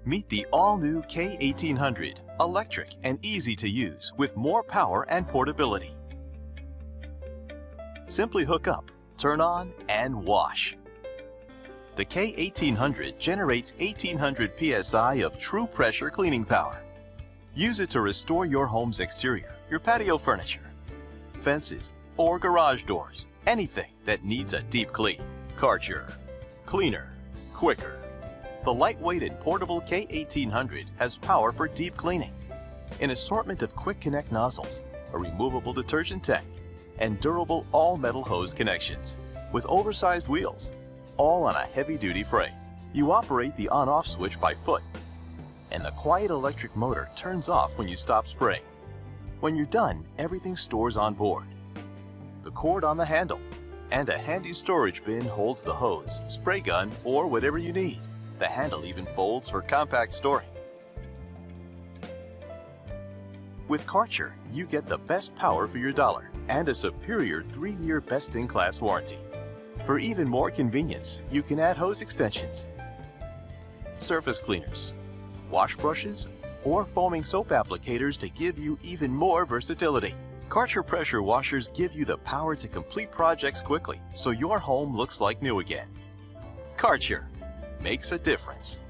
Meet the all-new K1800, electric and easy to use with more power and portability. Simply hook up, turn on, and wash. The K1800 generates 1800 psi of true pressure cleaning power. Use it to restore your home's exterior, your patio furniture, fences, or garage doors, anything that needs a deep clean. Karcher. Cleaner, quicker. The lightweight and portable K1800 has power for deep cleaning, an assortment of quick connect nozzles, a removable detergent tank, and durable all-metal hose connections. With oversized wheels, all on a heavy-duty frame. You operate the on-off switch by foot, and the quiet electric motor turns off when you stop spraying. When you're done, everything stores on board. The cord on the handle, and a handy storage bin holds the hose, spray gun, or whatever you need. The handle even folds for compact storing. With Karcher, you get the best power for your dollar and a superior 3-year best-in-class warranty. For even more convenience, you can add hose extensions, surface cleaners, wash brushes, or foaming soap applicators to give you even more versatility. Karcher Pressure Washers give you the power to complete projects quickly so your home looks like new again. Karcher makes a difference.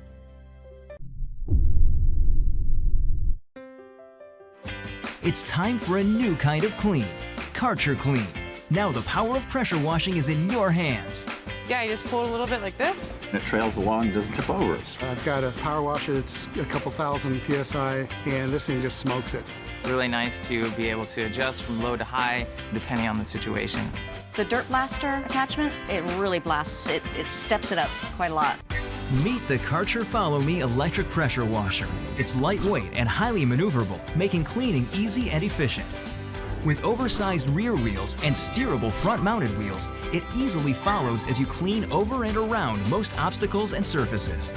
It's time for a new kind of clean. Karcher Clean. Now the power of pressure washing is in your hands. Yeah, you just pull it a little bit like this. It trails along, doesn't tip over. I've got a power washer that's a couple thousand PSI, and this thing just smokes it. Really nice to be able to adjust from low to high, depending on the situation. The Dirt Blaster attachment, it really blasts it. It steps it up quite a lot. Meet the Karcher Follow Me electric pressure washer. It's lightweight and highly maneuverable, making cleaning easy and efficient. With oversized rear wheels and steerable front-mounted wheels, it easily follows as you clean over and around most obstacles and surfaces.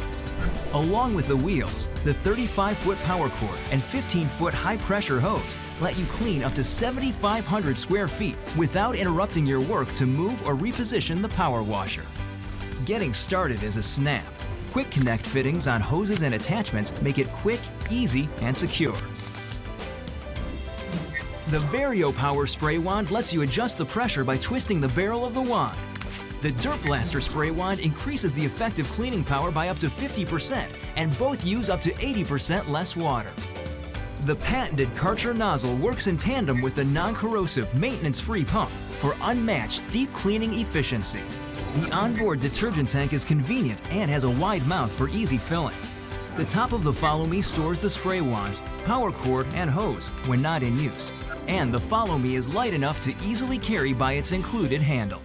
Along with the wheels, the 35-foot power cord and 15-foot high-pressure hose let you clean up to 7,500 square feet without interrupting your work to move or reposition the power washer. Getting started is a snap. Quick connect fittings on hoses and attachments make it quick, easy, and secure. The Vario Power Spray Wand lets you adjust the pressure by twisting the barrel of the wand. The Dirt Blaster Spray Wand increases the effective cleaning power by up to 50%, and both use up to 80% less water. The patented Karcher nozzle works in tandem with the non-corrosive, maintenance-free pump for unmatched deep cleaning efficiency. The onboard detergent tank is convenient and has a wide mouth for easy filling. The top of the Follow Me stores the spray wands, power cord, and hose when not in use. And the Follow Me is light enough to easily carry by its included handle.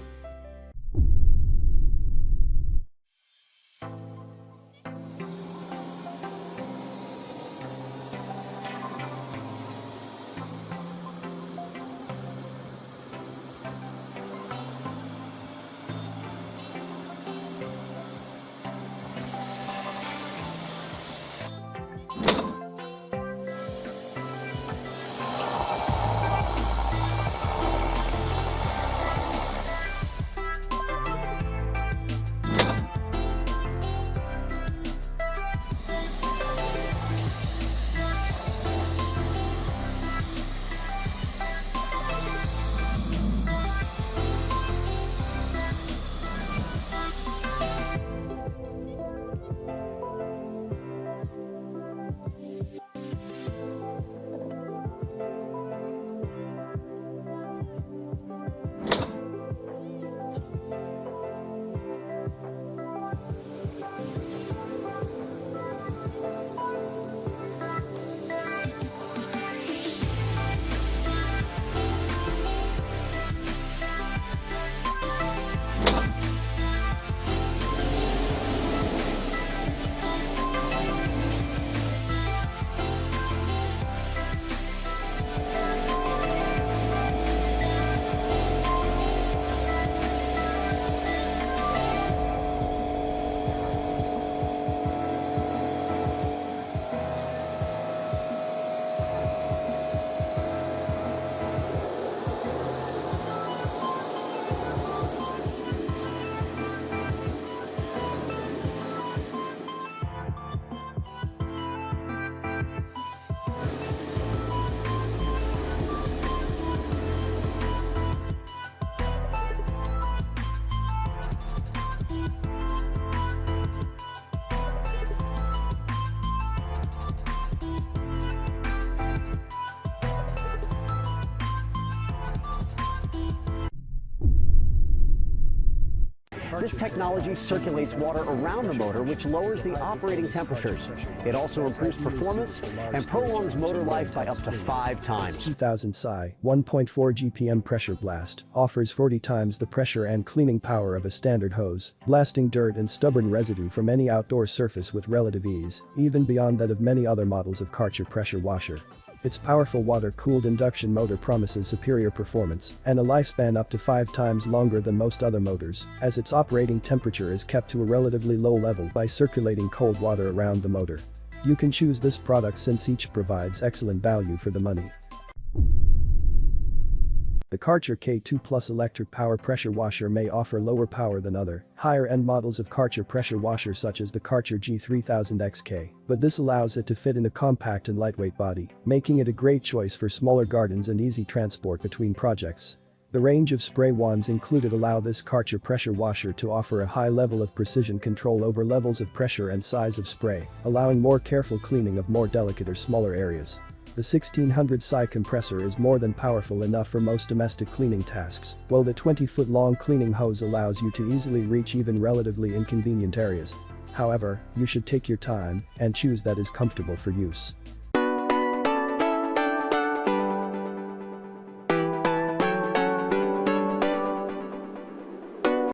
This technology circulates water around the motor, which lowers the operating temperatures. It also improves performance and prolongs motor life by up to 5 times. 2000 psi 1.4 GPM pressure blast offers 40 times the pressure and cleaning power of a standard hose, blasting dirt and stubborn residue from any outdoor surface with relative ease, even beyond that of many other models of Karcher Pressure Washer. Its powerful water-cooled induction motor promises superior performance and a lifespan up to 5 times longer than most other motors, as its operating temperature is kept to a relatively low level by circulating cold water around the motor. You can choose this product since each provides excellent value for the money. The Karcher K2 Plus electric power pressure washer may offer lower power than other, higher-end models of Karcher pressure washer such as the Karcher G3000XK, but this allows it to fit in a compact and lightweight body, making it a great choice for smaller gardens and easy transport between projects. The range of spray wands included allow this Karcher pressure washer to offer a high level of precision control over levels of pressure and size of spray, allowing more careful cleaning of more delicate or smaller areas. The 1600 psi compressor is more than powerful enough for most domestic cleaning tasks, while the 20-foot-long cleaning hose allows you to easily reach even relatively inconvenient areas. However, you should take your time and choose that is comfortable for use.